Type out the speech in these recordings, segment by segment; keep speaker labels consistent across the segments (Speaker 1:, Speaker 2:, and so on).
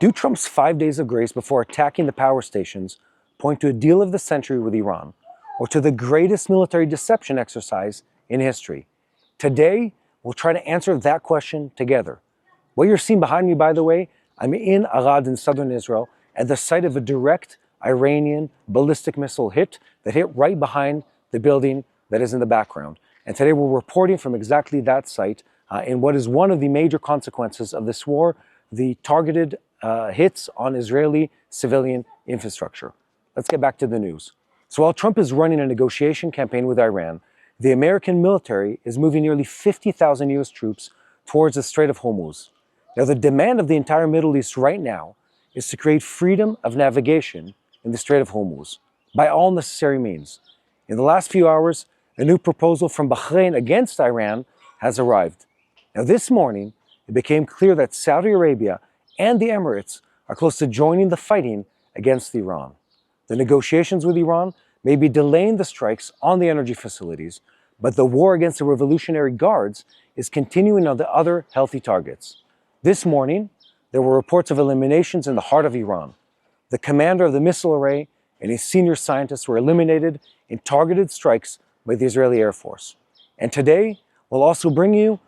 Speaker 1: Do Trump's 5 days of grace before attacking the power stations point to a deal of the century with Iran, or to the greatest military deception exercise in history? Today, we'll try to answer that question together. What you're seeing behind me, by the way, I'm in Arad in southern Israel at the site of a direct Iranian ballistic missile hit that hit right behind the building that is in the background. And today we're reporting from exactly that site in what is one of the major consequences of this war, the targeted hits on Israeli civilian infrastructure. Let's get back to the news. So while Trump is running a negotiation campaign with Iran, the American military is moving nearly 50,000 US troops towards the Strait of Hormuz. Now, the demand of the entire Middle East right now is to create freedom of navigation in the Strait of Hormuz by all necessary means. In the last few hours, a new proposal from Bahrain against Iran has arrived. Now, this morning, it became clear that Saudi Arabia and the Emirates are close to joining the fighting against Iran. The negotiations with Iran may be delaying the strikes on the energy facilities, but the war against the Revolutionary Guards is continuing on the other healthy targets. This morning, there were reports of eliminations in the heart of Iran. The commander of the missile array and his senior scientists were eliminated in targeted strikes by the Israeli Air Force. And today, we'll also bring you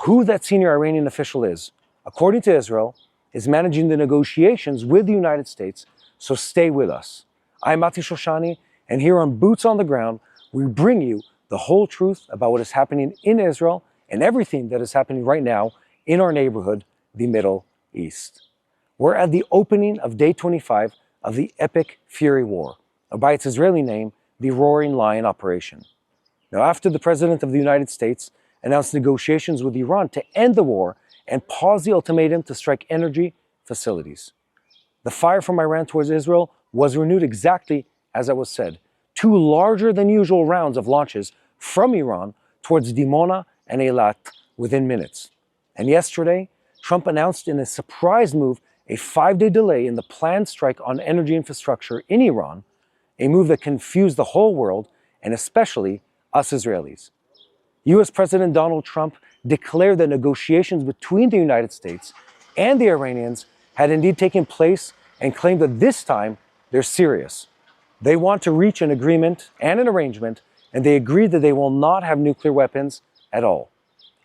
Speaker 1: who that senior Iranian official is. According to Israel, is managing the negotiations with the United States, so stay with us. I'm Shoshani, and here on Boots on the Ground, we bring you the whole truth about what is happening in Israel and everything that is happening right now in our neighborhood, the Middle East. We're at the opening of day 25 of the epic Fury War, or by its Israeli name, the Roaring Lion Operation. Now, after the President of the United States announced negotiations with Iran to end the war and pause the ultimatum to strike energy facilities, the fire from Iran towards Israel was renewed exactly as it was said. 2 larger than usual rounds of launches from Iran towards Dimona and Eilat within minutes. And yesterday, Trump announced in a surprise move a 5-day delay in the planned strike on energy infrastructure in Iran, a move that confused the whole world and especially us Israelis. US President Donald Trump declared that negotiations between the United States and the Iranians had indeed taken place and claimed that this time they're serious. They want to reach an agreement and an arrangement, and they agreed that they will not have nuclear weapons at all.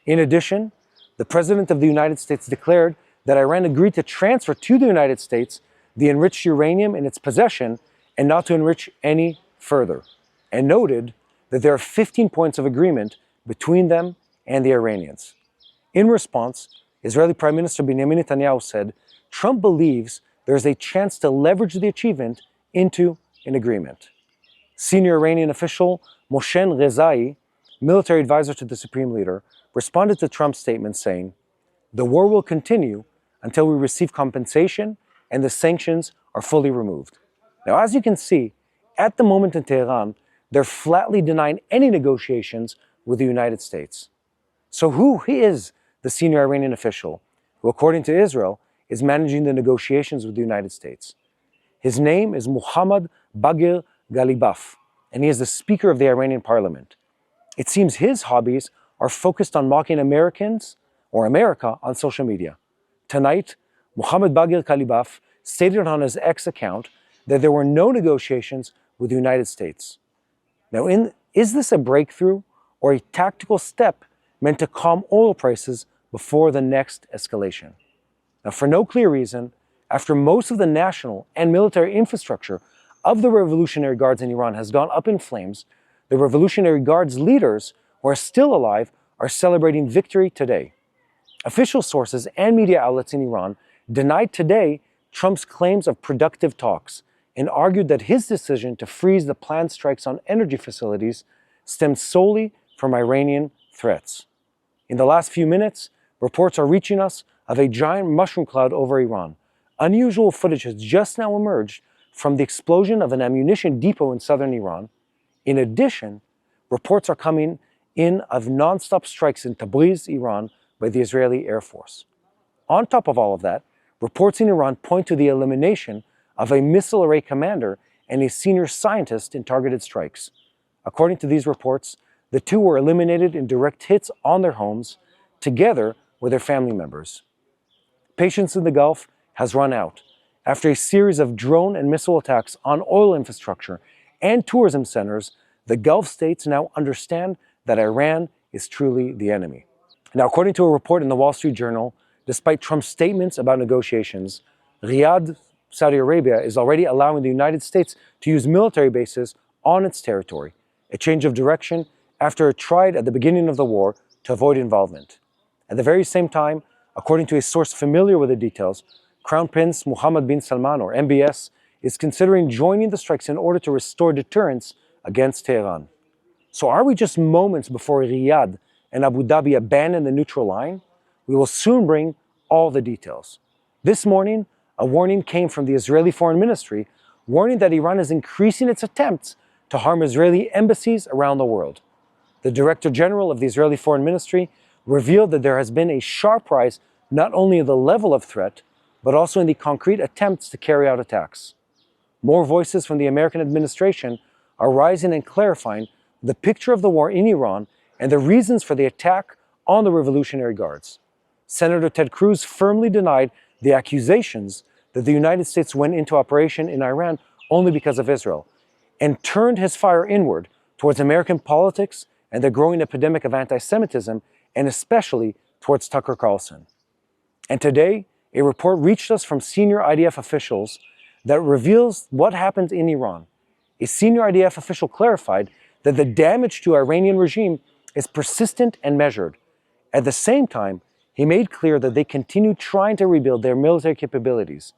Speaker 1: In addition, the President of the United States declared that Iran agreed to transfer to the United States the enriched uranium in its possession and not to enrich any further, and noted that there are 15 points of agreement between them and the Iranians. In response, Israeli Prime Minister Benjamin Netanyahu said Trump believes there is a chance to leverage the achievement into an agreement. Senior Iranian official Moshe Rezai, military advisor to the Supreme Leader, responded to Trump's statement saying, "The war will continue until we receive compensation and the sanctions are fully removed." Now, as you can see, at the moment in Tehran, they're flatly denying any negotiations with the United States. So who is the senior Iranian official who, according to Israel, is managing the negotiations with the United States? His name is Mohammad Bagher Ghalibaf, and he is the Speaker of the Iranian Parliament. It seems his hobbies are focused on mocking Americans or America on social media. Tonight, Mohammad Bagher Ghalibaf stated on his X account that there were no negotiations with the United States. Now, is this a breakthrough or a tactical step meant to calm oil prices before the next escalation? Now, for no clear reason, after most of the national and military infrastructure of the Revolutionary Guards in Iran has gone up in flames, the Revolutionary Guards leaders who are still alive are celebrating victory today. Official sources and media outlets in Iran denied today Trump's claims of productive talks and argued that his decision to freeze the planned strikes on energy facilities stemmed solely from Iranian threats. In the last few minutes, reports are reaching us of a giant mushroom cloud over Iran. Unusual footage has just now emerged from the explosion of an ammunition depot in southern Iran. In addition, reports are coming in of non-stop strikes in Tabriz, Iran, by the Israeli Air Force. On top of all of that, reports in Iran point to the elimination of a missile array commander and a senior scientist in targeted strikes. According to these reports, the two were eliminated in direct hits on their homes, together with their family members. Patients in the Gulf has run out. After a series of drone and missile attacks on oil infrastructure and tourism centers, the Gulf states now understand that Iran is truly the enemy. Now, according to a report in the Wall Street Journal, despite Trump's statements about negotiations, Riyadh, Saudi Arabia, is already allowing the United States to use military bases on its territory, a change of direction after it tried at the beginning of the war to avoid involvement. At the very same time, according to a source familiar with the details, Crown Prince Mohammed bin Salman, or MBS, is considering joining the strikes in order to restore deterrence against Tehran. So are we just moments before Riyadh and Abu Dhabi abandon the neutral line? We will soon bring all the details. This morning, a warning came from the Israeli Foreign Ministry, warning that Iran is increasing its attempts to harm Israeli embassies around the world. The Director General of the Israeli Foreign Ministry revealed that there has been a sharp rise not only in the level of threat, but also in the concrete attempts to carry out attacks. More voices from the American administration are rising and clarifying the picture of the war in Iran and the reasons for the attack on the Revolutionary Guards. Senator Ted Cruz firmly denied the accusations that the United States went into operation in Iran only because of Israel, and turned his fire inward towards American politics and the growing epidemic of anti-Semitism, and especially towards Tucker Carlson. And today, a report reached us from senior IDF officials that reveals what happened in Iran. A senior IDF official clarified that the damage to the Iranian regime is persistent and measured. At the same time, he made clear that they continue trying to rebuild their military capabilities.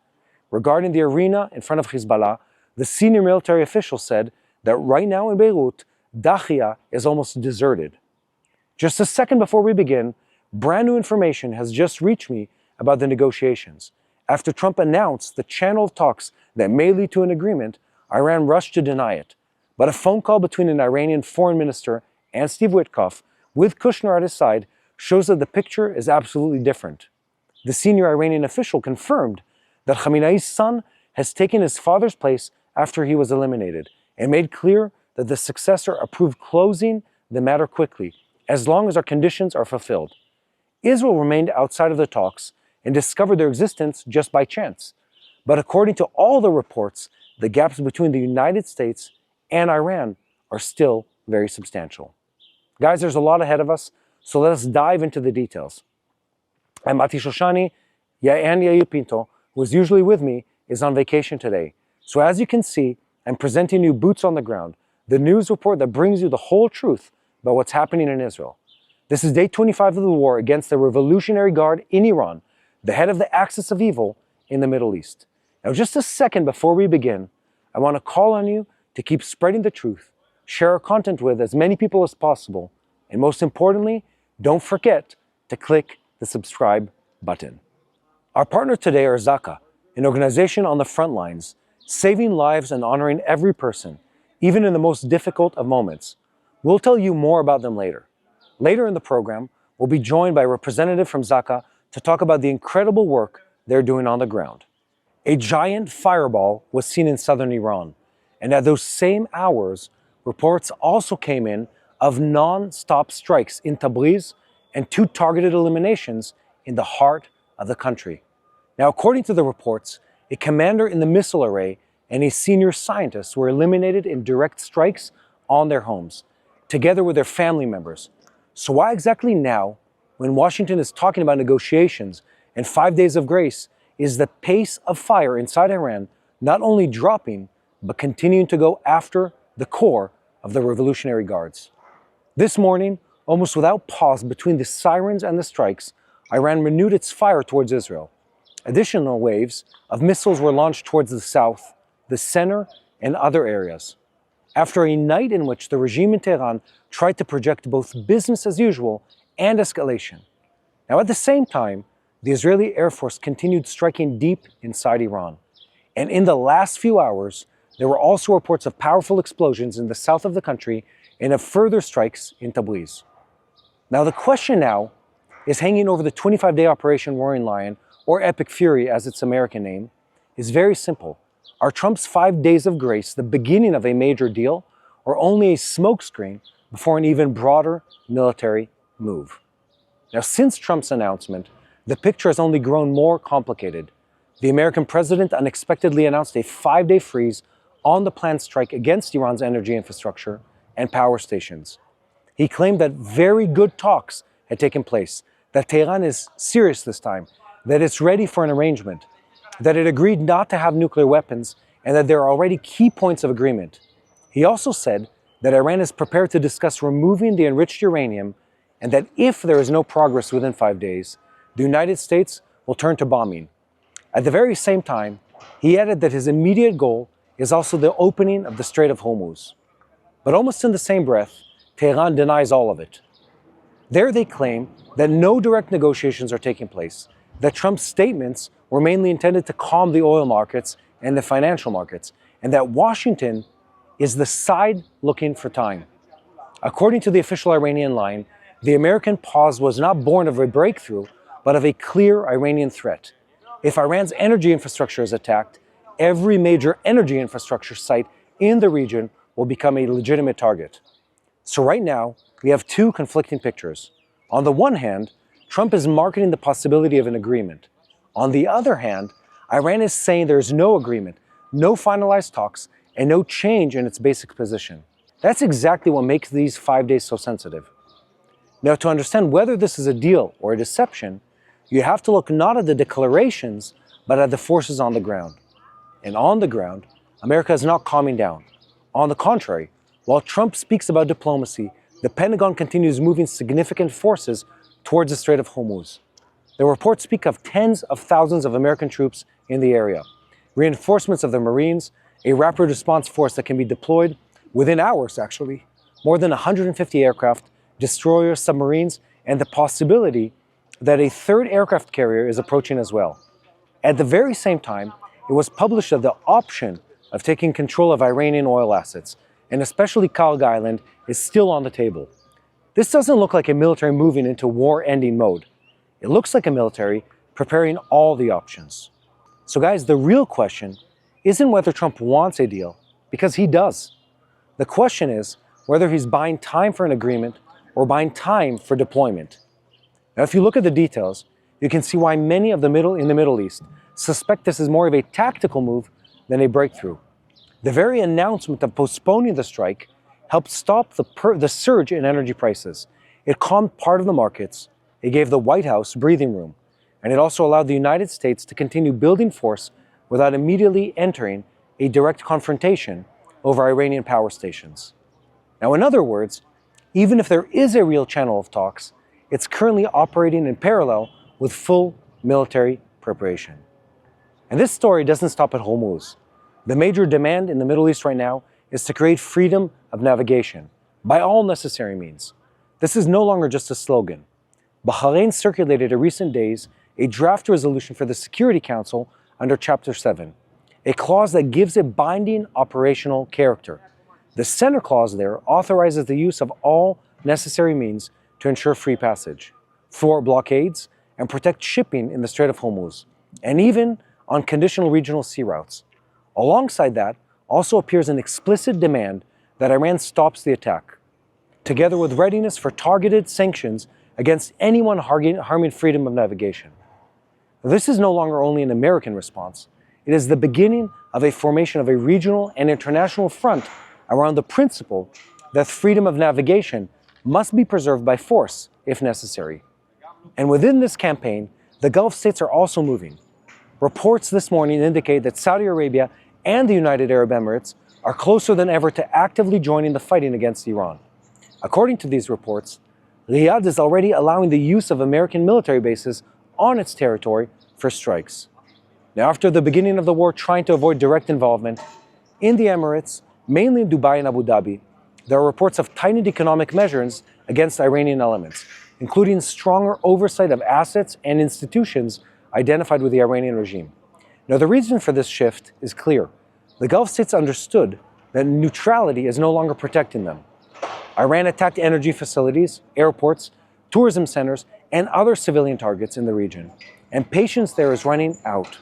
Speaker 1: Regarding the arena in front of Hezbollah, the senior military official said that right now in Beirut, Dakhia is almost deserted. Just a second before we begin, brand new information has just reached me about the negotiations. After Trump announced the channel of talks that may lead to an agreement, Iran rushed to deny it. But a phone call between an Iranian foreign minister and Steve Witkoff, with Kushner at his side, shows that the picture is absolutely different. The senior Iranian official confirmed that Khamenei's son has taken his father's place after he was eliminated, and made clear that the successor approved closing the matter quickly, as long as our conditions are fulfilled. Israel remained outside of the talks and discovered their existence just by chance. But according to all the reports, the gaps between the United States and Iran are still very substantial. Guys, there's a lot ahead of us, so let us dive into the details. I'm Mati Shoshani, and Yair Pinto, who is usually with me, is on vacation today. So as you can see, I'm presenting you Boots on the Ground, the news report that brings you the whole truth about what's happening in Israel. This is day 25 of the war against the Revolutionary Guard in Iran, the head of the axis of evil in the Middle East. Now, just a second before we begin, I want to call on you to keep spreading the truth, share our content with as many people as possible, and most importantly, don't forget to click the subscribe button. Our partner today are ZAKA, an organization on the front lines, saving lives and honoring every person, even in the most difficult of moments. We'll tell you more about them later. Later in the program, we'll be joined by a representative from ZAKA to talk about the incredible work they're doing on the ground. A giant fireball was seen in southern Iran, and at those same hours, reports also came in of non-stop strikes in Tabriz and 2 targeted eliminations in the heart of the country. Now, according to the reports, a commander in the missile array and a senior scientist were eliminated in direct strikes on their homes, together with their family members. So why exactly now, when Washington is talking about negotiations and 5 days of grace, is the pace of fire inside Iran not only dropping, but continuing to go after the core of the Revolutionary Guards? This morning, almost without pause between the sirens and the strikes, Iran renewed its fire towards Israel. Additional waves of missiles were launched towards the south, the center, and other areas. After a night in which the regime in Tehran tried to project both business as usual and escalation. Now, at the same time, the Israeli Air Force continued striking deep inside Iran. And in the last few hours, there were also reports of powerful explosions in the south of the country and of further strikes in Tabriz. Now, the question now is hanging over the 25-day Operation Roaring Lion, or Epic Fury as its American name, is very simple. Are Trump's 5 days of grace the beginning of a major deal, or only a smokescreen before an even broader military move? Now, since Trump's announcement, the picture has only grown more complicated. The American president unexpectedly announced a 5-day freeze on the planned strike against Iran's energy infrastructure and power stations. He claimed that very good talks had taken place, that Tehran is serious this time, that it's ready for an arrangement, that it agreed not to have nuclear weapons, and that there are already key points of agreement. He also said that Iran is prepared to discuss removing the enriched uranium, and that if there is no progress within 5 days, the United States will turn to bombing. At the very same time, he added that his immediate goal is also the opening of the Strait of Hormuz. But almost in the same breath, Tehran denies all of it. There they claim that no direct negotiations are taking place, that Trump's statements were mainly intended to calm the oil markets and the financial markets, and that Washington is the side looking for time. According to the official Iranian line, the American pause was not born of a breakthrough, but of a clear Iranian threat. If Iran's energy infrastructure is attacked, every major energy infrastructure site in the region will become a legitimate target. So right now, we have two conflicting pictures. On the one hand, Trump is marketing the possibility of an agreement. On the other hand, Iran is saying there is no agreement, no finalized talks, and no change in its basic position. That's exactly what makes these 5 days so sensitive. Now, to understand whether this is a deal or a deception, you have to look not at the declarations, but at the forces on the ground. And on the ground, America is not calming down. On the contrary, while Trump speaks about diplomacy, the Pentagon continues moving significant forces towards the Strait of Hormuz. The reports speak of tens of thousands of American troops in the area, reinforcements of the Marines, a rapid response force that can be deployed within hours, actually, more than 150 aircraft, destroyers, submarines, and the possibility that a third aircraft carrier is approaching as well. At the very same time, it was published that the option of taking control of Iranian oil assets, and especially Karg Island, is still on the table. This doesn't look like a military moving into war-ending mode. It looks like a military preparing all the options. So guys, the real question isn't whether Trump wants a deal, because he does. The question is whether he's buying time for an agreement or buying time for deployment. Now, if you look at the details, you can see why many in the Middle East suspect this is more of a tactical move than a breakthrough. The very announcement of postponing the strike helped stop the surge in energy prices. It calmed part of the markets, it gave the White House breathing room, and it also allowed the United States to continue building force without immediately entering a direct confrontation over Iranian power stations. Now, in other words, even if there is a real channel of talks, it's currently operating in parallel with full military preparation. And this story doesn't stop at Hormuz. The major demand in the Middle East right now is to create freedom of navigation by all necessary means. This is no longer just a slogan. Bahrain circulated in recent days a draft resolution for the Security Council under Chapter 7, a clause that gives it binding operational character. The center clause there authorizes the use of all necessary means to ensure free passage, thwart blockades, and protect shipping in the Strait of Hormuz, and even on conditional regional sea routes. Alongside that also appears an explicit demand that Iran stops the attack, together with readiness for targeted sanctions against anyone harming freedom of navigation. This is no longer only an American response. It is the beginning of a formation of a regional and international front around the principle that freedom of navigation must be preserved by force, if necessary. And within this campaign, the Gulf states are also moving. Reports this morning indicate that Saudi Arabia and the United Arab Emirates are closer than ever to actively joining the fighting against Iran. According to these reports, Riyadh is already allowing the use of American military bases on its territory for strikes. Now, after the beginning of the war trying to avoid direct involvement, in the Emirates, mainly in Dubai and Abu Dhabi, there are reports of tightened economic measures against Iranian elements, including stronger oversight of assets and institutions identified with the Iranian regime. Now, the reason for this shift is clear. The Gulf states understood that neutrality is no longer protecting them. Iran attacked energy facilities, airports, tourism centers, and other civilian targets in the region, and patience there is running out.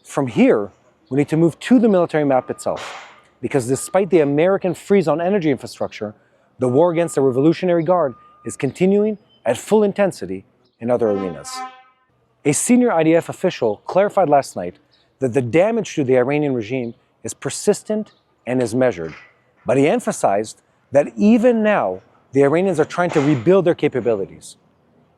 Speaker 1: From here, we need to move to the military map itself, because despite the American freeze on energy infrastructure, the war against the Revolutionary Guard is continuing at full intensity in other arenas. A senior IDF official clarified last night that the damage to the Iranian regime is persistent and is measured. But he emphasized that even now, the Iranians are trying to rebuild their capabilities.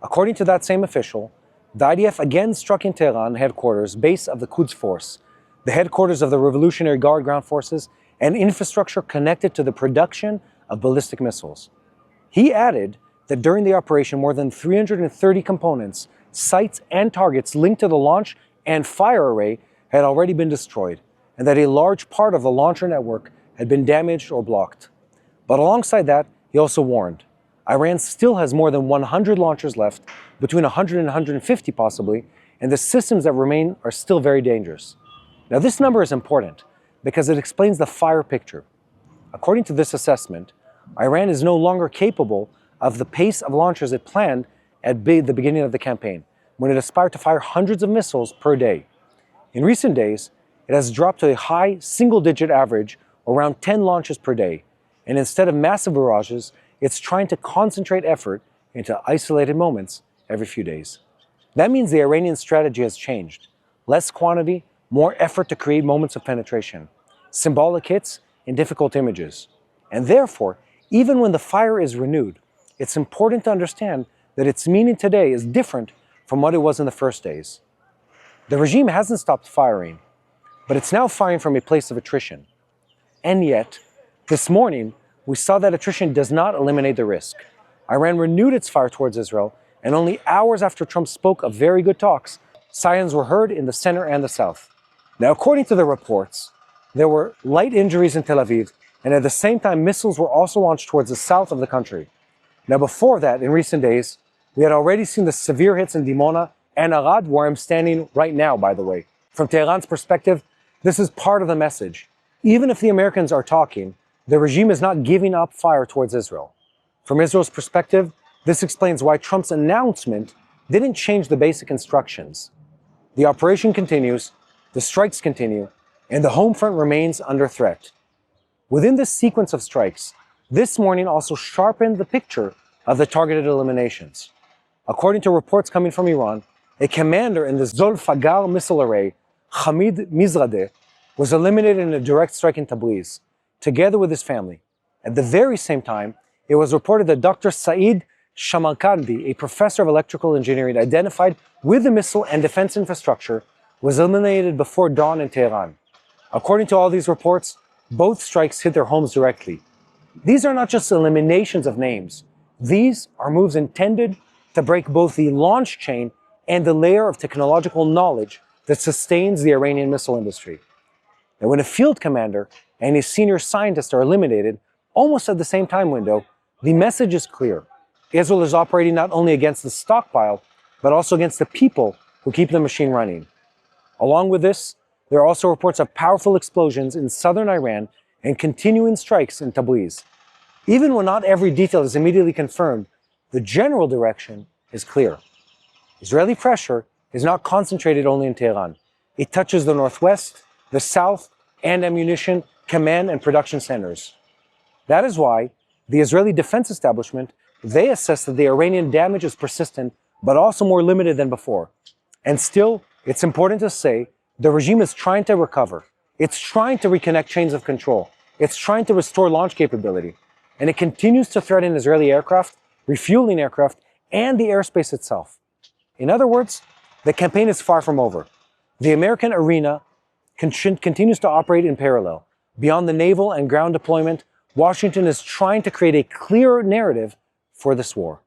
Speaker 1: According to that same official, the IDF again struck in Tehran headquarters, base of the Quds Force, the headquarters of the Revolutionary Guard ground forces, and infrastructure connected to the production of ballistic missiles. He added that during the operation, more than 330 components, sites, and targets linked to the launch and fire array had already been destroyed, and that a large part of the launcher network had been damaged or blocked. But alongside that, he also warned, Iran still has more than 100 launchers left, between 100 and 150 possibly, and the systems that remain are still very dangerous. Now this number is important because it explains the fire picture. According to this assessment, Iran is no longer capable of the pace of launchers it planned at the beginning of the campaign, when it aspired to fire hundreds of missiles per day. In recent days, it has dropped to a high single-digit average, around 10 launches per day, and instead of massive barrages, it's trying to concentrate effort into isolated moments every few days. That means the Iranian strategy has changed. Less quantity, more effort to create moments of penetration, symbolic hits and difficult images. And therefore, even when the fire is renewed, it's important to understand that its meaning today is different from what it was in the first days. The regime hasn't stopped firing, but it's now firing from a place of attrition. And yet, this morning, we saw that attrition does not eliminate the risk. Iran renewed its fire towards Israel, and only hours after Trump spoke of very good talks, sirens were heard in the center and the south. Now, according to the reports, there were light injuries in Tel Aviv, and at the same time, missiles were also launched towards the south of the country. Now, before that, in recent days, we had already seen the severe hits in Dimona and Arad, where I'm standing right now, by the way. From Tehran's perspective, this is part of the message. Even if the Americans are talking, the regime is not giving up fire towards Israel. From Israel's perspective, this explains why Trump's announcement didn't change the basic instructions. The operation continues, the strikes continue, and the home front remains under threat. Within this sequence of strikes, this morning also sharpened the picture of the targeted eliminations. According to reports coming from Iran, a commander in the Zolfagar missile array, Hamid Mizradeh, was eliminated in a direct strike in Tabriz, together with his family. At the very same time, it was reported that Dr. Saeed Shamarkandi, a professor of electrical engineering identified with the missile and defense infrastructure, was eliminated before dawn in Tehran. According to all these reports, both strikes hit their homes directly. These are not just eliminations of names. These are moves intended to break both the launch chain and the layer of technological knowledge that sustains the Iranian missile industry. And when a field commander and a senior scientist are eliminated, almost at the same time window, the message is clear. Israel is operating not only against the stockpile, but also against the people who keep the machine running. Along with this, there are also reports of powerful explosions in southern Iran and continuing strikes in Tabriz. Even when not every detail is immediately confirmed, the general direction is clear. Israeli pressure is not concentrated only in Tehran. It touches the northwest, the south, and ammunition, command, and production centers. That is why the Israeli defense establishment, they assess that the Iranian damage is persistent, but also more limited than before. And still, it's important to say, the regime is trying to recover. It's trying to reconnect chains of control. It's trying to restore launch capability. And it continues to threaten Israeli aircraft, refueling aircraft, and the airspace itself. In other words, the campaign is far from over. The American arena continues to operate in parallel. Beyond the naval and ground deployment, Washington is trying to create a clearer narrative for this war.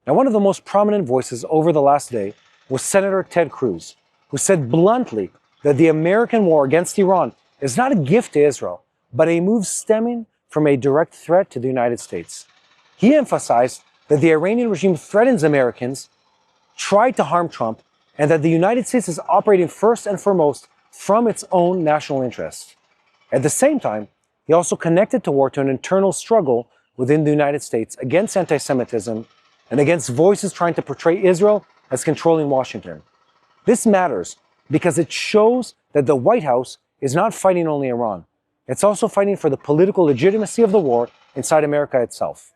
Speaker 1: Now, one of the most prominent voices over the last day was Senator Ted Cruz, who said bluntly that the American war against Iran is not a gift to Israel, but a move stemming from a direct threat to the United States. He emphasized that the Iranian regime threatens Americans, tried to harm Trump, and that the United States is operating first and foremost from its own national interest. At the same time, he also connected the war to an internal struggle within the United States against anti-Semitism and against voices trying to portray Israel as controlling Washington. This matters because it shows that the White House is not fighting only Iran. It's also fighting for the political legitimacy of the war inside America itself.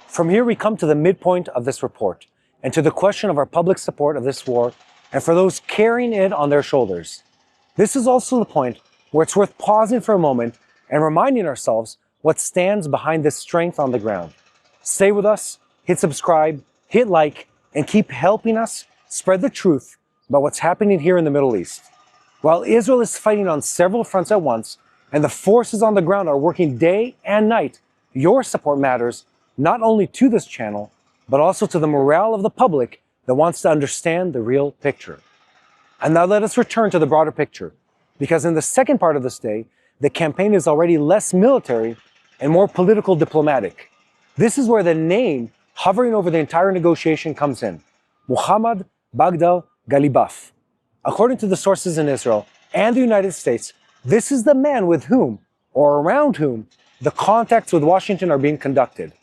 Speaker 1: From here we come to the midpoint of this report and to the question of our public support of this war and for those carrying it on their shoulders. This is also the point where it's worth pausing for a moment and reminding ourselves what stands behind this strength on the ground. Stay with us, hit subscribe, hit like, and keep helping us spread the truth about what's happening here in the Middle East. While Israel is fighting on several fronts at once, and the forces on the ground are working day and night, your support matters not only to this channel, but also to the morale of the public that wants to understand the real picture. And now let us return to the broader picture, because in the second part of this day, the campaign is already less military and more political diplomatic. This is where the name hovering over the entire negotiation comes in: Muhammad Baghdad Ghalibaf. According to the sources in Israel and the United States, this is the man with whom, or around whom, the contacts with Washington are being conducted.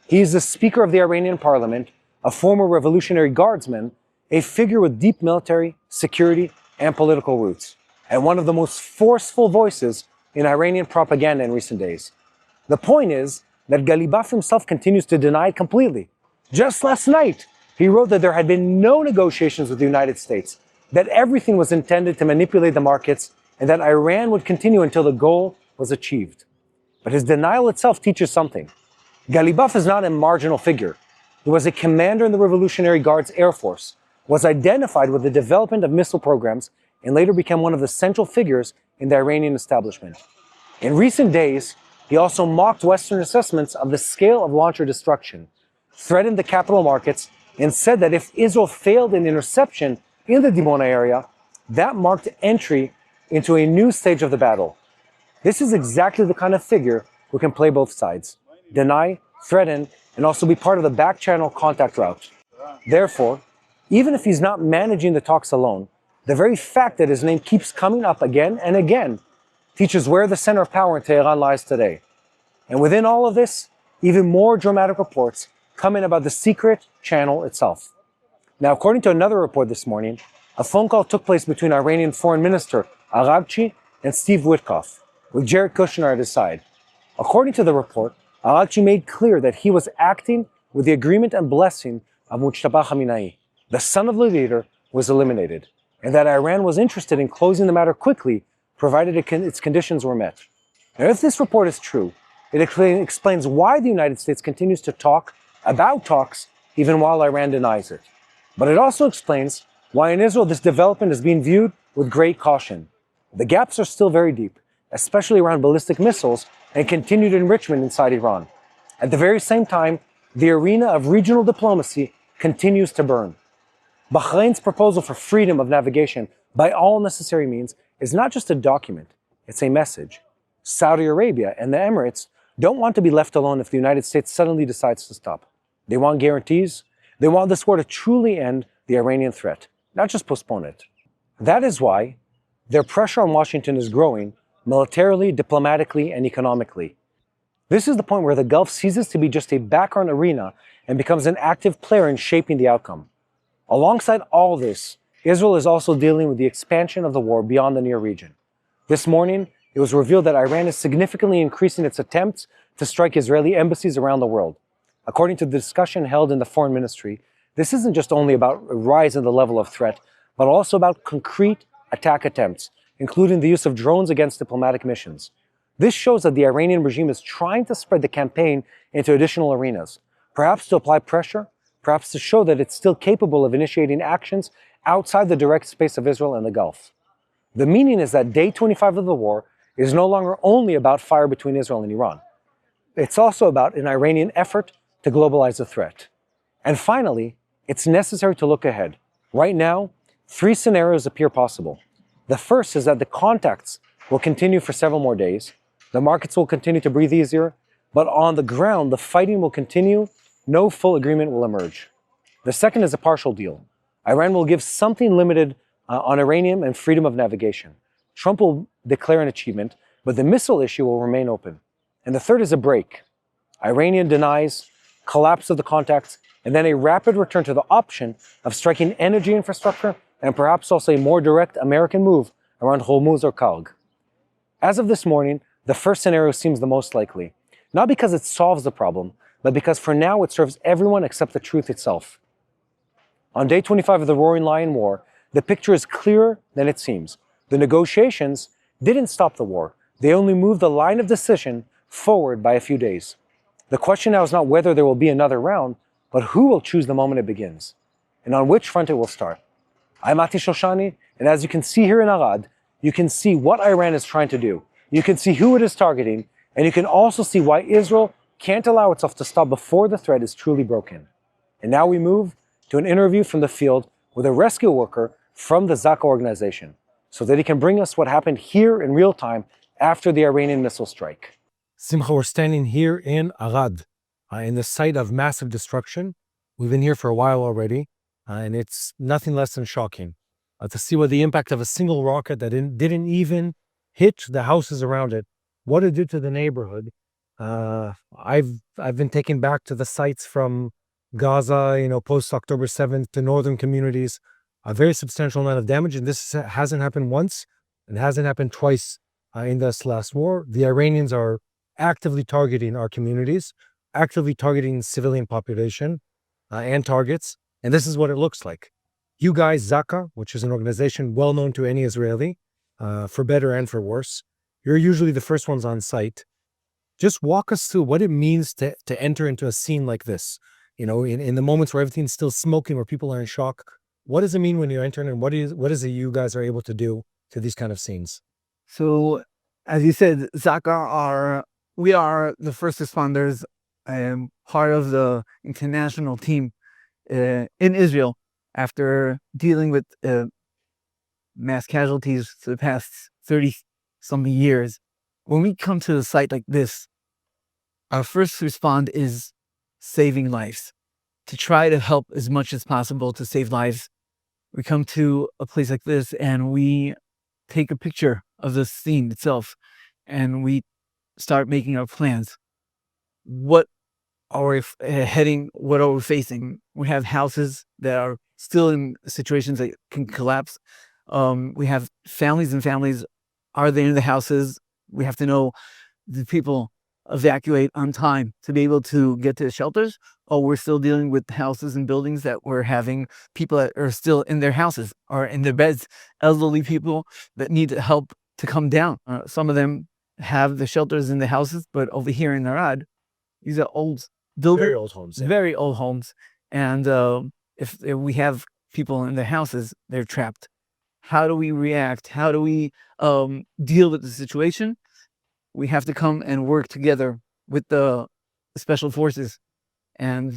Speaker 1: He is the Speaker of the Iranian Parliament, a former Revolutionary Guardsman, a figure with deep military, security, and political roots, and one of the most forceful voices in Iranian propaganda in recent days. The point is that Ghalibaf himself continues to deny it completely. Just last night, he wrote that there had been no negotiations with the United States, that everything was intended to manipulate the markets, and that Iran would continue until the goal was achieved. But his denial itself teaches something. Ghalibaf is not a marginal figure. He was a commander in the Revolutionary Guards Air Force, was identified with the development of missile programs, and later became one of the central figures in the Iranian establishment. In recent days, he also mocked Western assessments of the scale of launcher destruction, threatened the capital markets, and said that if Israel failed in interception in the Dimona area, that marked entry into a new stage of the battle. This is exactly the kind of figure who can play both sides, deny, threaten, and also be part of the back-channel contact route. Therefore, even if he's not managing the talks alone, the very fact that his name keeps coming up again and again teaches where the center of power in Tehran lies today. And within all of this, even more dramatic reports come in about the secret channel itself. Now, according to another report this morning, a phone call took place between Iranian Foreign Minister Arad and Steve Witkoff, with Jared Kushner at his side. According to the report, Arad made clear that he was acting with the agreement and blessing of Mujtaba Khamenei. The son of the leader was eliminated, and that Iran was interested in closing the matter quickly, provided its conditions were met. Now, if this report is true, it explains why the United States continues to talk about talks even while Iran denies it. But it also explains why in Israel this development is being viewed with great caution. The gaps are still very deep, especially around ballistic missiles and continued enrichment inside Iran. At the very same time, the arena of regional diplomacy continues to burn. Bahrain's proposal for freedom of navigation by all necessary means is not just a document, it's a message. Saudi Arabia and the Emirates don't want to be left alone if the United States suddenly decides to stop. They want guarantees. They want this war to truly end the Iranian threat, not just postpone it. That is why their pressure on Washington is growing militarily, diplomatically, and economically. This is the point where the Gulf ceases to be just a background arena and becomes an active player in shaping the outcome. Alongside all this, Israel is also dealing with the expansion of the war beyond the near region. This morning, it was revealed that Iran is significantly increasing its attempts to strike Israeli embassies around the world. According to the discussion held in the Foreign Ministry, this isn't just only about a rise in the level of threat, but also about concrete attack attempts, including the use of drones against diplomatic missions. This shows that the Iranian regime is trying to spread the campaign into additional arenas, perhaps to apply pressure, perhaps to show that it's still capable of initiating actions outside the direct space of Israel and the Gulf. The meaning is that day 25 of the war is no longer only about fire between Israel and Iran. It's also about an Iranian effort to globalize the threat. And finally, it's necessary to look ahead. Right now, 3 scenarios appear possible. The first is that the contacts will continue for several more days, the markets will continue to breathe easier, but on the ground, the fighting will continue, no full agreement will emerge. The second is a partial deal. Iran will give something limited on uranium and freedom of navigation. Trump will declare an achievement, but the missile issue will remain open. And the third is a break. Iranian denies, collapse of the contacts, and then a rapid return to the option of striking energy infrastructure and perhaps also a more direct American move around Hormuz or Karg. As of this morning, the first scenario seems the most likely, not because it solves the problem, but because for now it serves everyone except the truth itself. On day 25 of the Roaring Lion War, the picture is clearer than it seems. The negotiations didn't stop the war. They only moved the line of decision forward by a few days. The question now is not whether there will be another round, but who will choose the moment it begins, and on which front it will start. I'm Shoshani, and as you can see here in Arad, you can see what Iran is trying to do. You can see who it is targeting, and you can also see why Israel can't allow itself to stop before the threat is truly broken. And now we move to an interview from the field with a rescue worker from the ZAKA organization, so that he can bring us what happened here in real time after the Iranian missile strike. Simcha, we're standing here in Arad, in the site of massive destruction. We've been here for a while already, and it's nothing less than shocking to see what the impact of a single rocket that didn't even hit the houses around it, what it did to the neighborhood. I've been taken back to the sites from Gaza, post October 7th, to northern communities. A very substantial amount of damage, and this hasn't happened once, and hasn't happened twice in this last war. The Iranians are actively targeting our communities, actively targeting civilian population and targets, and this is what it looks like. You guys, ZAKA, which is an organization well known to any Israeli, for better and for worse, you're usually the first ones on site. Just walk us through what it means to enter into a scene like this. In the moments where everything's still smoking, where people are in shock. What does it mean when you enter, and what is it you guys are able to do to these kind of scenes?
Speaker 2: So, as you said, ZAKA we are the first responders, part of the international team in Israel after dealing with mass casualties for the past 30-something years. When we come to a site like this, our first respond is saving lives, to try to help as much as possible to save lives. We come to a place like this and we take a picture of the scene itself and we start making our plans. What are we heading? What are we facing? We have houses that are still in situations that can collapse. We have families and families. Are they in the houses? We have to know the people evacuate on time to be able to get to the shelters, or we're still dealing with houses and buildings that we're having people that are still in their houses or in their beds, elderly people that need help to come down. Some of them have the shelters in the houses, but over here in Arad, these are old buildings,
Speaker 1: Very old homes. Yeah.
Speaker 2: Very old homes. And if we have people in their houses, they're trapped. How do we react? How do we deal with the situation? We have to come and work together with the special forces. And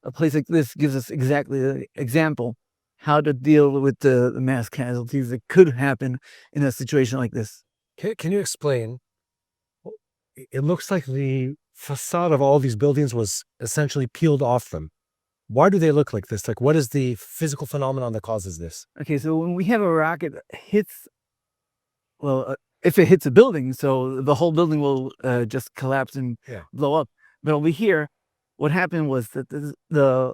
Speaker 2: a place like this gives us exactly the example how to deal with the mass casualties that could happen in a situation like this.
Speaker 1: Can you explain? It looks like the facade of all these buildings was essentially peeled off them. Why do they look like this? Like, what is the physical phenomenon that causes this?
Speaker 2: Okay, so when we have a rocket hits, if it hits a building, so the whole building will just collapse and blow up. But over here, what happened was that the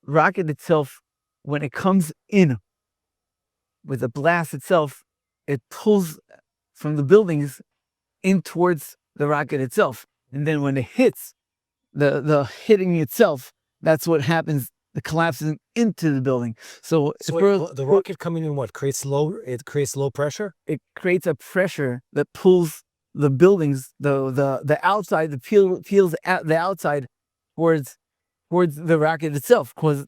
Speaker 2: rocket itself, when it comes in with the blast itself, it pulls from the buildings in towards the rocket itself. And then when it hits, the hitting itself, that's what happens. The collapsing into the building. So
Speaker 1: the rocket coming in, what creates low? It creates low pressure.
Speaker 2: It creates a pressure that pulls the buildings, the outside, peels at the outside towards the rocket itself. Because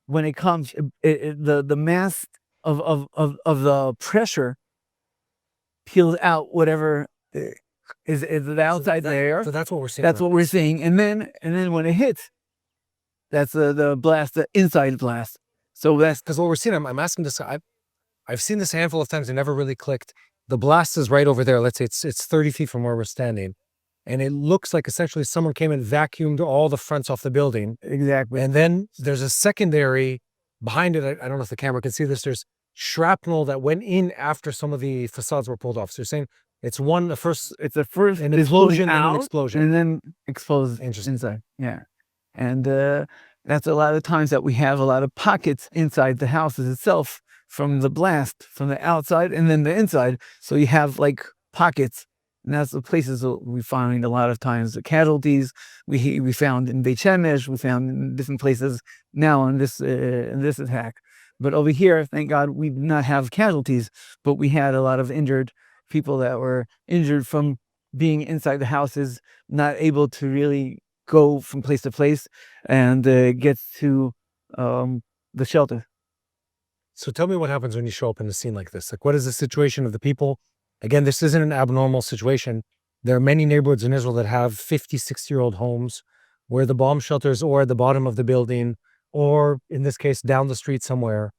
Speaker 2: when it comes, the mass of the pressure peels out whatever is the outside there.
Speaker 1: So that's what we're seeing.
Speaker 2: That's what we're seeing. And then when it hits, that's the blast, the inside blast. So that's
Speaker 1: because what we're seeing. I'm asking this. I've seen this a handful of times. It never really clicked. The blast is right over there. Let's say it's 30 feet from where we're standing, and it looks like essentially someone came and vacuumed all the fronts off the building.
Speaker 2: Exactly.
Speaker 1: And then there's a secondary behind it. I don't know if the camera can see this. There's shrapnel that went in after some of the facades were pulled off. So you're saying it's the first an explosion and an explosion,
Speaker 2: and then explodes inside. Yeah. And that's a lot of times that we have a lot of pockets inside the houses itself from the blast, from the outside and then the inside. So you have like pockets, and that's the places that we find a lot of times the casualties. We found in Beit Shemesh, we found in different places now in this attack. But over here, thank God, we did not have casualties, but we had a lot of injured people that were injured from being inside the houses, not able to really go from place to place and get to the shelter.
Speaker 1: So tell me what happens when you show up in a scene like this. Like, what is the situation of the people? Again, this isn't an abnormal situation. There are many neighborhoods in Israel that have 50, 60-year-old homes where the bomb shelters or at the bottom of the building, or in this case, down the street somewhere.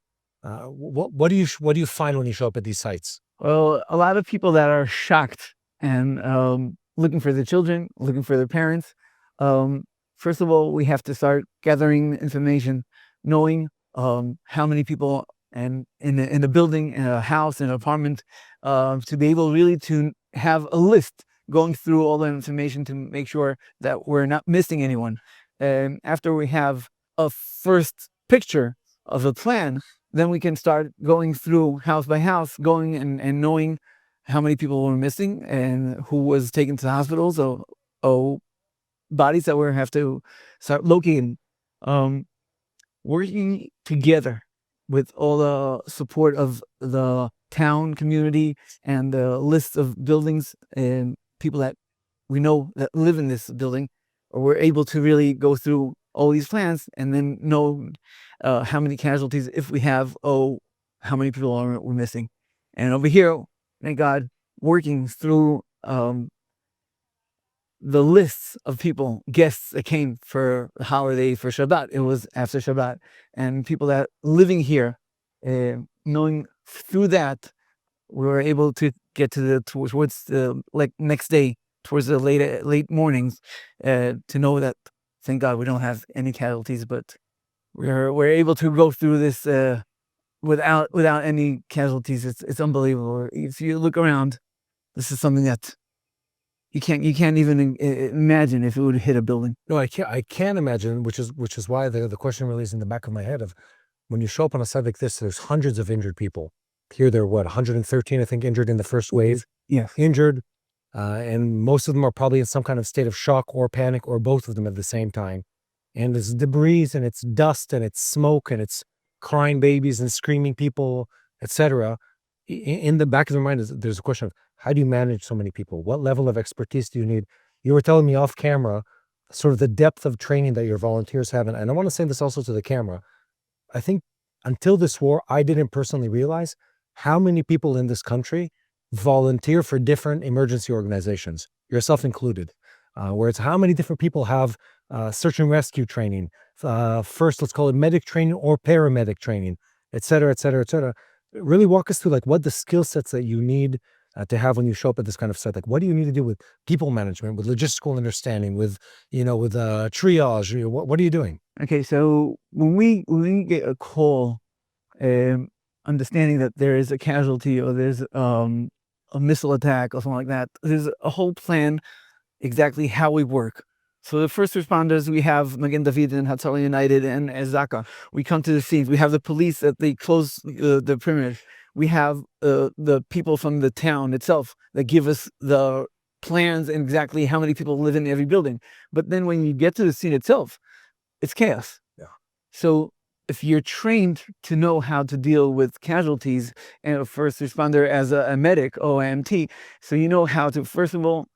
Speaker 1: What do you find when you show up at these sites?
Speaker 2: Well, a lot of people that are shocked and looking for their children, looking for their parents. First of all, we have to start gathering information, knowing how many people and in a building, in a house, in an apartment, to be able really to have a list going through all the information to make sure that we're not missing anyone. And after we have a first picture of a plan, then we can start going through house by house, going and knowing how many people were missing and who was taken to the hospitals, or bodies that we have to start locating. Working together with all the support of the town community and the list of buildings and people that we know that live in this building, or we're able to really go through all these plans and then know how many casualties, if we have, how many people we're missing. And over here, thank God, working through the lists of people, guests that came for the holiday, for Shabbat. It was after Shabbat, and people that living here, knowing through that, we were able to get to towards the next day, towards the late mornings, to know that, thank God, we don't have any casualties, but we're able to go through this without any casualties. It's unbelievable. If you look around, this is something that you can't even imagine if it would hit a building.
Speaker 1: No, I can't imagine, which is why the question really is in the back of my head of when you show up on a site like this, there's hundreds of injured people. Here there are 113, I think, injured in the first wave.
Speaker 2: Yes.
Speaker 1: Injured, and most of them are probably in some kind of state of shock or panic, or both of them at the same time. And there's debris and it's dust and it's smoke and it's crying babies and screaming people, etc. In the back of their mind, there's a question of, how do you manage so many people? What level of expertise do you need? You were telling me off camera, sort of the depth of training that your volunteers have. And I want to say this also to the camera. I think until this war, I didn't personally realize how many people in this country volunteer for different emergency organizations, yourself included, where it's how many different people have search and rescue training, first, let's call it medic training or paramedic training, et cetera, et cetera, et cetera. Really walk us through like what the skill sets that you need to have when you show up at this kind of site. Like, what do you need to do with people management, with logistical understanding, with triage? What are you doing?
Speaker 2: Okay, so when we get a call, understanding that there is a casualty or there's a missile attack or something like that, there's a whole plan exactly how we work. So the first responders, we have Magen David and Hatzalah United and ZAKA. We come to the scenes. We have the police that they close the perimeter. We have the people from the town itself that give us the plans and exactly how many people live in every building. But then when you get to the scene itself, it's chaos.
Speaker 1: Yeah.
Speaker 2: So if you're trained to know how to deal with casualties and a first responder as a medic, OMT, so you know how to, first of all,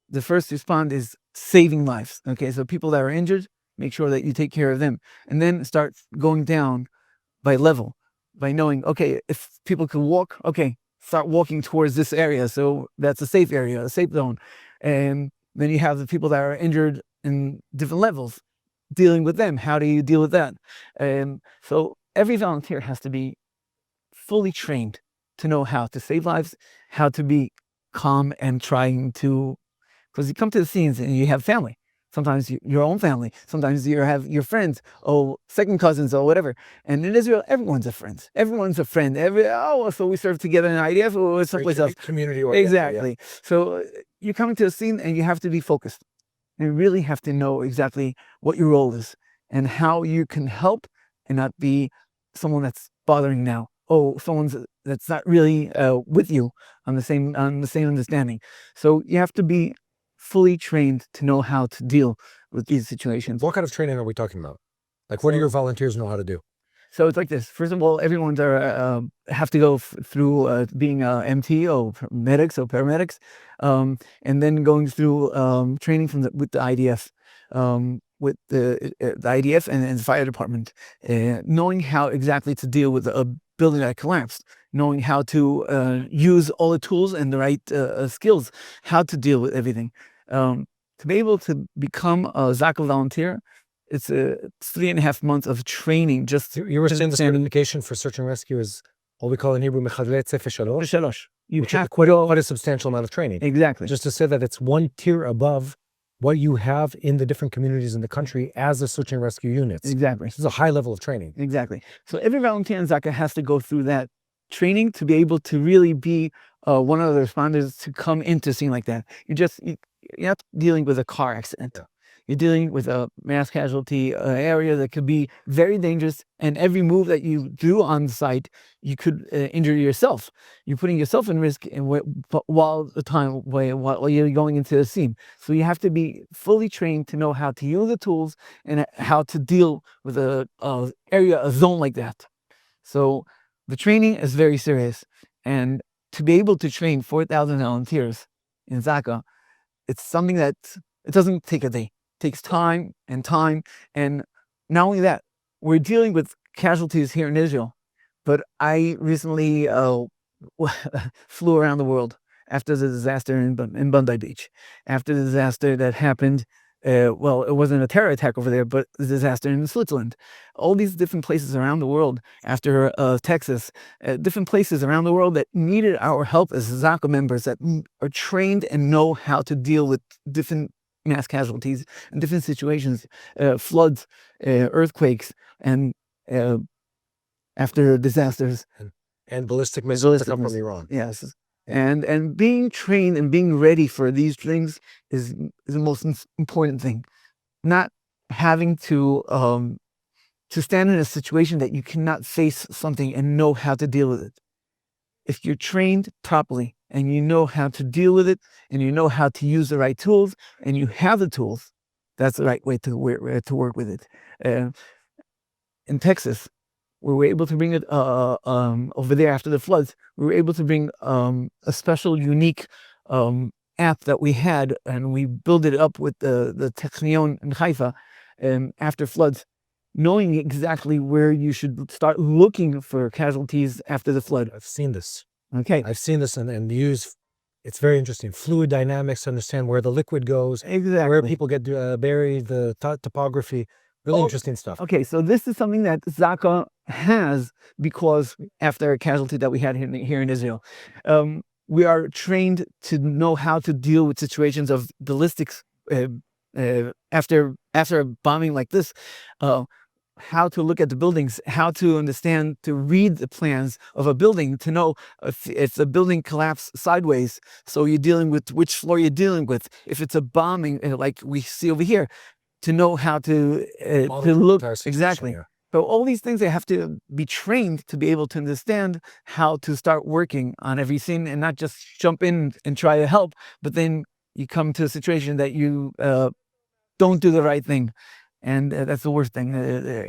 Speaker 2: the first respond is saving lives. Okay, so people that are injured, make sure that you take care of them. And then start going down by level, by knowing, okay, if people can walk, okay, start walking towards this area. So that's a safe area, a safe zone. And then you have the people that are injured in different levels, dealing with them. How do you deal with that? So every volunteer has to be fully trained to know how to save lives, how to be calm and trying to, because you come to the scenes and you have family. Sometimes your own family. Sometimes you have your friends, or second cousins, or whatever. And in Israel, everyone's a friend. Everyone's a friend. So we serve together in IDF or someplace else.
Speaker 1: Community
Speaker 2: Exactly.
Speaker 1: Yeah.
Speaker 2: So you're coming to a scene and you have to be focused. You really have to know exactly what your role is and how you can help and not be someone that's bothering now. Someone that's not really with you on the same understanding. So you have to be fully trained to know how to deal with these situations.
Speaker 1: What kind of training are we talking about? Like, what do your volunteers know how to do?
Speaker 2: So it's like this. First of all, everyone's have to go through being MT or medics or paramedics, and then going through training with the IDF, with the IDF and the fire department, knowing how exactly to deal with a building that collapsed, knowing how to use all the tools and the right skills, how to deal with everything. To be able to become a ZAKA volunteer, it's 3.5 months of training. Just
Speaker 1: You were saying the certification for search and rescue is what we call in Hebrew mechadlet sefer shalosh,
Speaker 2: you
Speaker 1: which
Speaker 2: have
Speaker 1: is quite a substantial amount of training.
Speaker 2: exactly.
Speaker 1: Just to say that it's one tier above what you have in the different communities in the country as a search and rescue units.
Speaker 2: Exactly.
Speaker 1: This is a high level of training.
Speaker 2: Exactly. So every volunteer in ZAKA has to go through that training to be able to really be one of the responders to come into a scene like that. You're not dealing with a car accident.
Speaker 1: Yeah.
Speaker 2: You're dealing with a mass casualty area that could be very dangerous, and every move that you do on site, you could injure yourself. You're putting yourself in risk while you're going into the scene. So you have to be fully trained to know how to use the tools and how to deal with a zone like that. So the training is very serious, and to be able to train 4,000 volunteers in ZAKA, it's something that it doesn't take a day. It takes time, and not only that, we're dealing with casualties here in Israel. But I recently flew around the world after the disaster in Bondi Beach, after the disaster that happened. Well, it wasn't a terror attack over there, but the disaster in Switzerland. All these different places around the world, after Texas, different places around the world that needed our help as ZAKA members that are trained and know how to deal with different mass casualties and different situations, floods, earthquakes, and after disasters.
Speaker 1: And ballistic missiles that come from Iran.
Speaker 2: Yes. And being trained and being ready for these things is the most important thing. Not having to stand in a situation that you cannot face something and know how to deal with it. If you're trained properly and you know how to deal with it and you know how to use the right tools and you have the tools, that's the right way to work with it. In Texas, we were able to bring it over there after the floods. We were able to bring a special, unique app that we had, and we built it up with the Technion in Haifa after floods, knowing exactly where you should start looking for casualties after the flood.
Speaker 1: I've seen this.
Speaker 2: Okay.
Speaker 1: I've seen this and use. It's very interesting. Fluid dynamics to understand where the liquid goes,
Speaker 2: Exactly.
Speaker 1: where people get buried, the topography. Really interesting stuff.
Speaker 2: Okay, so this is something that ZAKA has because after a casualty that we had here in Israel, we are trained to know how to deal with situations of ballistics after a bombing like this. How to look at the buildings, how to understand, to read the plans of a building, to know if the building collapsed sideways. So you're dealing with which floor you're dealing with. If it's a bombing, like we see over here, to know how to look exactly. Yeah. So all these things, they have to be trained to be able to understand how to start working on every scene and not just jump in and try to help, but then you come to a situation that you don't do the right thing. And that's the worst thing.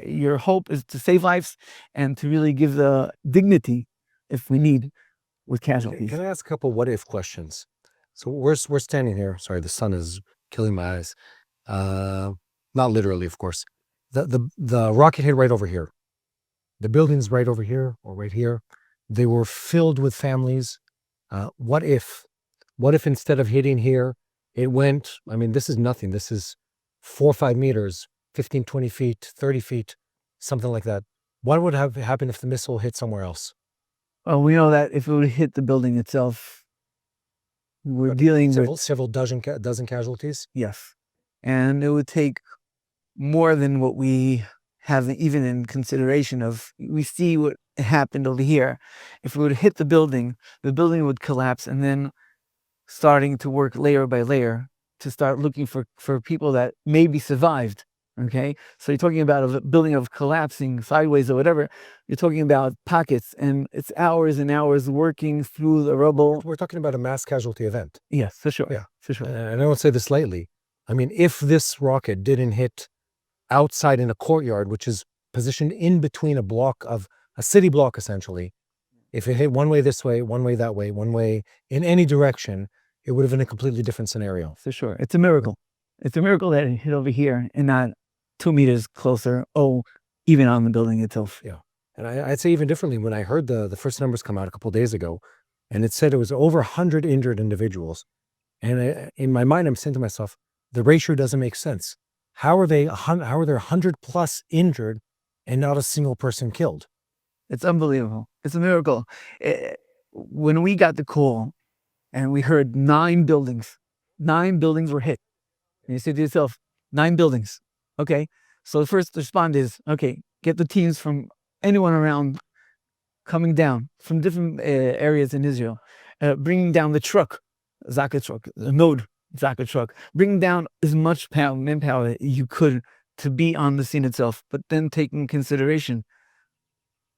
Speaker 2: Your hope is to save lives and to really give the dignity, if we need, with casualties.
Speaker 1: Can I ask a couple what-if questions? So we're standing here. Sorry, the sun is killing my eyes. Not literally, of course. The rocket hit right over here. The building's right over here or right here. They were filled with families. What if instead of hitting here, it went, I mean, this is nothing. This is 4 or 5 meters, 15, 20 feet, 30 feet, something like that. What would have happened if the missile hit somewhere else?
Speaker 2: Well, we know that if it would hit the building itself, we're dealing with
Speaker 1: several dozen casualties.
Speaker 2: Yes, and it would take more than what we have even in consideration of. We see what happened over here. If it would hit the building would collapse, and then starting to work layer by layer to start looking for people that maybe survived. Okay, so you're talking about a building of collapsing sideways or whatever. You're talking about pockets, and it's hours and hours working through the rubble.
Speaker 1: We're talking about a mass casualty event.
Speaker 2: Yes, for sure.
Speaker 1: Yeah,
Speaker 2: for sure.
Speaker 1: And I don't say this lightly. I mean, if this rocket didn't hit outside in a courtyard, which is positioned in between a city block, essentially. If it hit one way this way, one way that way, one way in any direction, it would have been a completely different scenario.
Speaker 2: For sure. It's a miracle. It's a miracle that it hit over here and not 2 meters closer, even on the building itself.
Speaker 1: Yeah. And I'd say even differently, when I heard the first numbers come out a couple of days ago, and it said it was over 100 injured individuals. And in my mind, I'm saying to myself, the ratio doesn't make sense. How are there 100 plus injured and not a single person killed?
Speaker 2: It's unbelievable. It's a miracle. When we got the call and we heard 9 buildings were hit. And you say to yourself, 9 buildings. Okay. So the first response is, okay, get the teams from anyone around coming down from different areas in Israel, bringing down the truck, ZAKA truck, the node ZAKA truck, bringing down as much manpower you could to be on the scene itself, but then taking consideration,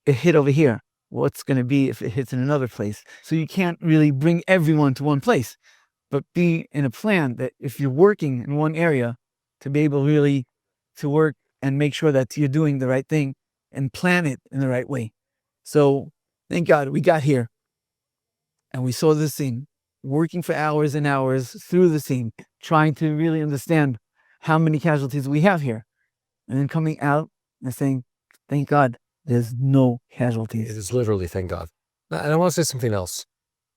Speaker 2: it hit over here. What's going to be if it hits in another place? So you can't really bring everyone to one place, but be in a plan that if you're working in one area, to be able really to work and make sure that you're doing the right thing and plan it in the right way. So thank God we got here and we saw the scene, working for hours and hours through the scene, trying to really understand how many casualties we have here. And then coming out and saying, thank God there's no casualties.
Speaker 1: It is literally thank God. And I want to say something else.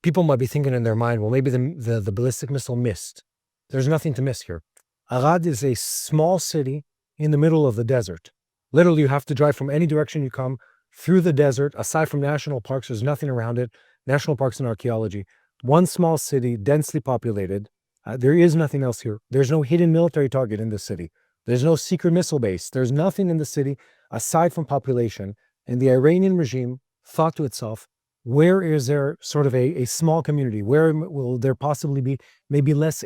Speaker 1: People might be thinking in their mind, well, maybe the ballistic missile missed. There's nothing to miss here. Arad is a small city in the middle of the desert. Literally, you have to drive from any direction you come through the desert. Aside from national parks, there's nothing around it. National parks and archaeology. One small city, densely populated. There is nothing else here. There's no hidden military target in this city. There's no secret missile base. There's nothing in the city aside from population. And the Iranian regime thought to itself, where is there sort of a small community? Where will there possibly be maybe less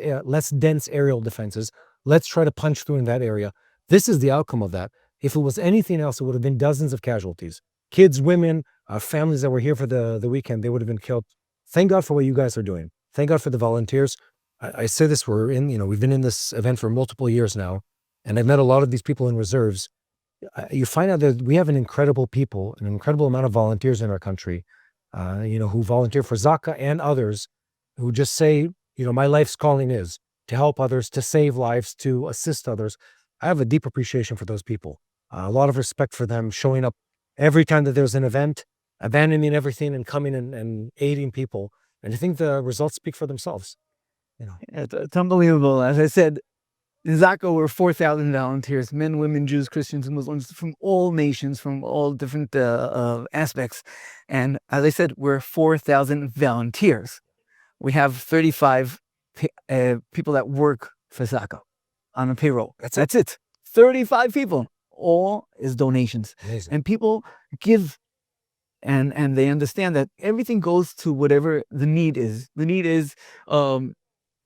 Speaker 1: dense aerial defenses? Let's try to punch through in that area. This is the outcome of that. If it was anything else, it would have been dozens of casualties. Kids, women, families that were here for the weekend, they would have been killed. Thank God for what you guys are doing. Thank God for the volunteers. I say this, we've been in this event for multiple years now, and I've met a lot of these people in reserves. You find out that we have an incredible amount of volunteers in our country, who volunteer for ZAKA and others, who just say, my life's calling is to help others, to save lives, to assist others. I have a deep appreciation for those people. A lot of respect for them showing up every time that there's an event, abandoning everything and coming and aiding people. And I think the results speak for themselves.
Speaker 2: It's unbelievable. As I said, in ZAKA were 4,000 volunteers, men, women, Jews, Christians, and Muslims from all nations, from all different aspects. And as I said, we're 4,000 volunteers. We have 35 people that work for ZAKA on a payroll. That's it. 35 people. All is donations.
Speaker 1: Amazing.
Speaker 2: And people give, and they understand that everything goes to whatever the need is. The need is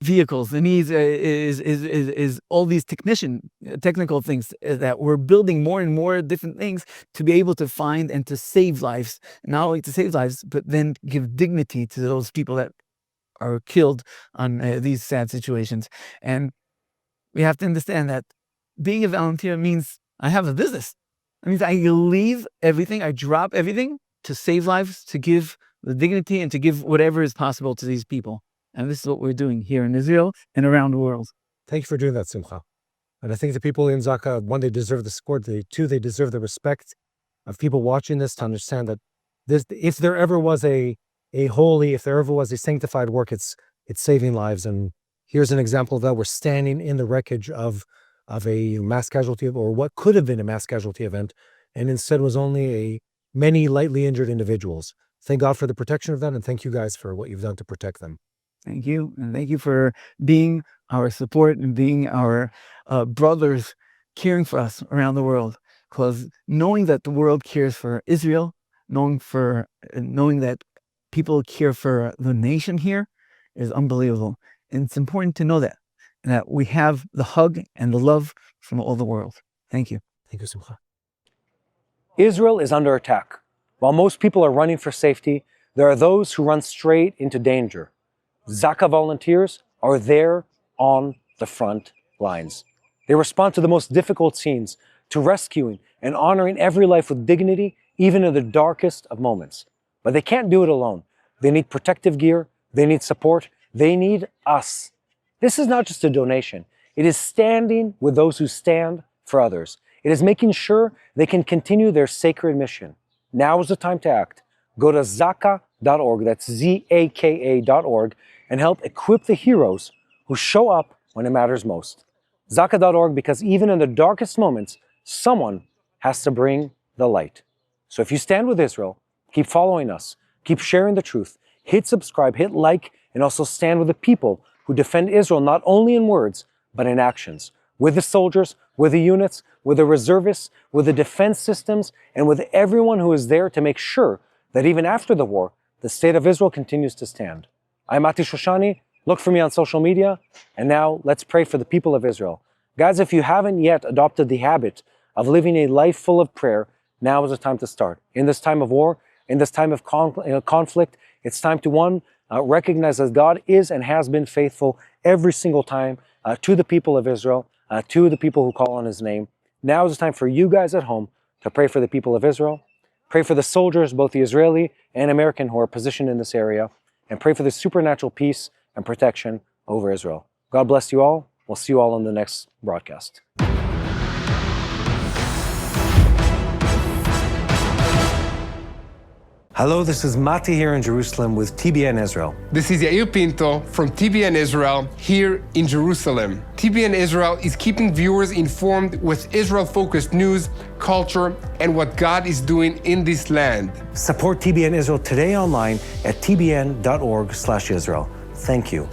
Speaker 2: vehicles. The need is all these technical things that we're building more and more different things to be able to find and to save lives. Not only to save lives, but then give dignity to those people that are killed on these sad situations. And we have to understand that being a volunteer means I have a business. It means I leave everything, I drop everything to save lives, to give the dignity and to give whatever is possible to these people. And this is what we're doing here in Israel and around the world.
Speaker 1: Thank you for doing that, Simcha. And I think the people in ZAKA, one, they deserve the support. Two, they deserve the respect of people watching this to understand that if there ever was a sanctified work, it's saving lives. And here's an example of that. We're standing in the wreckage of a mass casualty, or what could have been a mass casualty event, and instead was only many lightly injured individuals. Thank God for the protection of that, and thank you guys for what you've done to protect them.
Speaker 2: Thank you, and thank you for being our support and being our brothers, caring for us around the world. Because knowing that the world cares for Israel, knowing that people care for the nation here is unbelievable. And it's important to know that we have the hug and the love from all the world. Thank you.
Speaker 1: Thank you, Simcha. Israel is under attack. While most people are running for safety, there are those who run straight into danger. ZAKA volunteers are there on the front lines. They respond to the most difficult scenes, to rescuing and honoring every life with dignity, even in the darkest of moments. But they can't do it alone. They need protective gear, they need support, they need us. This is not just a donation. It is standing with those who stand for others. It is making sure they can continue their sacred mission. Now is the time to act. Go to ZAKA.org, that's ZAKA.org, and help equip the heroes who show up when it matters most. ZAKA.org, because even in the darkest moments, someone has to bring the light. So if you stand with Israel, keep following us, keep sharing the truth, hit subscribe, hit like, and also stand with the people who defend Israel not only in words, but in actions. With the soldiers, with the units, with the reservists, with the defense systems, and with everyone who is there to make sure that even after the war, the state of Israel continues to stand. I'm Shoshani. Look for me on social media. And now let's pray for the people of Israel. Guys, if you haven't yet adopted the habit of living a life full of prayer, now is the time to start. In this time of war, in this time of conflict, it's time to recognize that God is and has been faithful every single time to the people of Israel, to the people who call on His name. Now is the time for you guys at home to pray for the people of Israel. Pray for the soldiers, both the Israeli and American, who are positioned in this area, and pray for the supernatural peace and protection over Israel. God bless you all. We'll see you all in the next broadcast. Hello, this is Mati here in Jerusalem with TBN Israel.
Speaker 3: This is Yair Pinto from TBN Israel here in Jerusalem. TBN Israel is keeping viewers informed with Israel-focused news, culture, and what God is doing in this land.
Speaker 1: Support TBN Israel today online at tbn.org/Israel. Thank you.